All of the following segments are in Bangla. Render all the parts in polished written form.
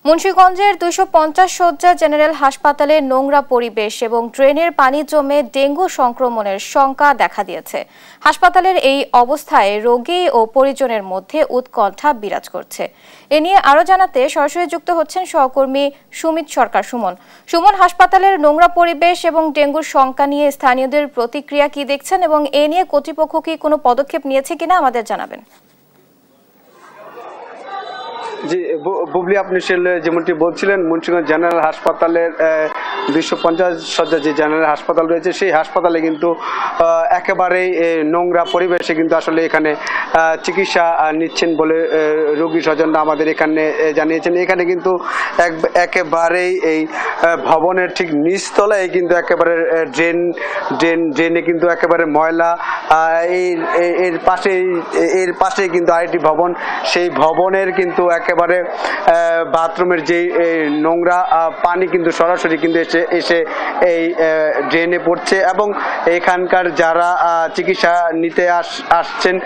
মুন্সিগঞ্জের ২৫০ শয্যা জেনারেল হাসপাতালে নোংরা পরিবেশ এবং ড্রেনের পানি জমে ডেঙ্গু সংক্রমণের শঙ্কা দেখা দিয়েছে। হাসপাতালের এই অবস্থায় রোগী ও পরিজনের মধ্যে উৎকণ্ঠা বিরাজ করছে। এ নিয়ে আরো জানাতে সরাসরি যুক্ত হচ্ছেন সহকর্মী সুমিত সরকার। সুমন, হাসপাতালের নোংরা পরিবেশ এবং ডেঙ্গুর শঙ্কা নিয়ে স্থানীয়দের প্রতিক্রিয়া কি দেখছেন এবং এ নিয়ে কর্তৃপক্ষ কি কোনো পদক্ষেপ নিয়েছে কিনা আমাদের জানাবেন। জি বুবলি, আপনি যেমনটি বলছিলেন, মুন্সিগঞ্জ জেনারেল হাসপাতালের ২৫০ শয্যা যে জেনারেল হাসপাতাল রয়েছে সেই হাসপাতালে কিন্তু একেবারেই নোংরা পরিবেশে কিন্তু আসলে এখানে চিকিৎসা নিচ্ছেন বলে রোগী স্বজনরা আমাদের এখানে জানিয়েছেন। এখানে কিন্তু একেবারেই এই ভবনের ঠিক নিচতলায় কিন্তু একেবারে ড্রেনে কিন্তু একেবারে ময়লা। এর পাশেই কিন্তু আরেকটি ভবন, সেই ভবনের কিন্তু একেবারে বাথরুমের যে নোংরা পানি কিন্তু সরাসরি কিন্তু এসে এই ড্রেনে পড়ছে এবং এখানকার যারা চিকিৎসা নিতে আসছেন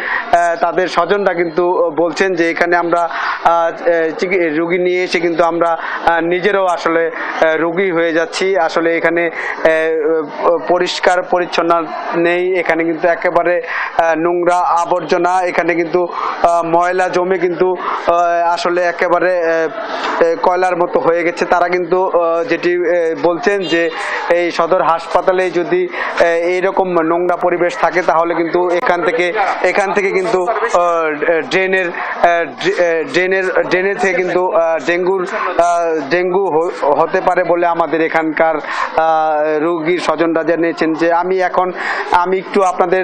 তাদের স্বজনরা কিন্তু বলছেন যে এখানে আমরা রোগী নিয়ে এসে কিন্তু আমরা নিজেরাও আসলে রোগী হয়ে যাচ্ছি। আসলে এখানে পরিষ্কার পরিচ্ছন্ন নেই, এখানে কিন্তু একেবারে নোংরা আবর্জনা, এখানে কিন্তু ময়লা জমে কিন্তু আসলে একেবারে কয়লার মতো হয়ে গেছে। তারা কিন্তু যেটি বলছেন যে এই সদর হাসপাতালে যদি এইরকম নোংরা পরিবেশ থাকে তাহলে কিন্তু এখান থেকে কিন্তু ড্রেনের থেকে কিন্তু ডেঙ্গু হতে পারে বলে আমাদের এখানকার রোগীর স্বজনরা জানিয়েছেন। যে আমি একটু আপনাদের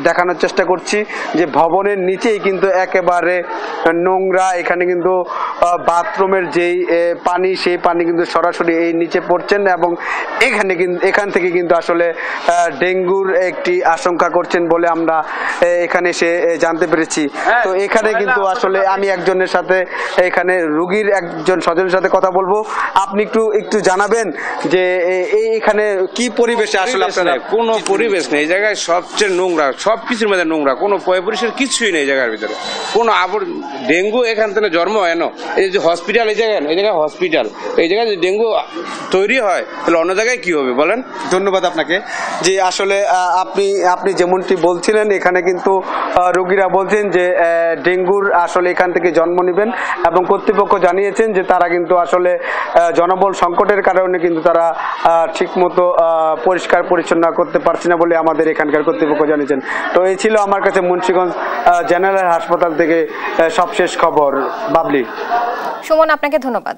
দেখানোর চেষ্টা করছি যে ভবনের নিচেই কিন্তু একেবারে নোংরা। এখানে কিন্তু বাথরুমের যেই পানি সেই পানি কিন্তু সরাসরি এই নিচে পড়ছেন এবং এখান থেকে কিন্তু আসলে ডেঙ্গুর একটি আশঙ্কা করছেন বলে আমরা এখানে এসে জানতে পেরেছি। তো এখানে কিন্তু আসলে আমি একজনের সাথে এখানে রোগীর একজন স্বজনের সাথে কথা বলবো। আপনি একটু জানাবেন যে এখানে কি পরিবেশে আসলে আপনারা? কোনো পরিবেশ নেই এই জায়গায়, সবচেয়ে নোংরা, সবকিছুর মধ্যে নোংরা, কোনো পরিষ্কার কিছুই নেই জায়গার ভিতরে। কোনো ডেঙ্গু এখান থেকে জন্ম হয় না। এই যে হসপিটাল, এই জায়গায় হসপিটাল, এই জায়গায় যদি ডেঙ্গু তৈরি হয় তাহলে অন্য জায়গায় কি হবে বলেন। ধন্যবাদ আপনাকে। যে আসলে আপনি যেমনটি বলছিলেন এখানে কিন্তু রোগীরা বলছেন যে ডেঙ্গুর আসলে এখান থেকে জন্ম নেবেন এবং কর্তৃপক্ষ জানিয়েছেন যে তারা কিন্তু আসলে জনবল সংকটের কারণে কিন্তু তারা ঠিকমতো পরিষ্কার পরিচ্ছন্ন করতে পারছে না বলে আমাদের এখানকার কর্তৃপক্ষ জানিয়েছেন। তো এই ছিল আমার কাছে মুন্সিগঞ্জ জেনারেল হাসপাতাল থেকে সবশেষ খবর। বাবলি। সুমন, আপনাকে ধন্যবাদ।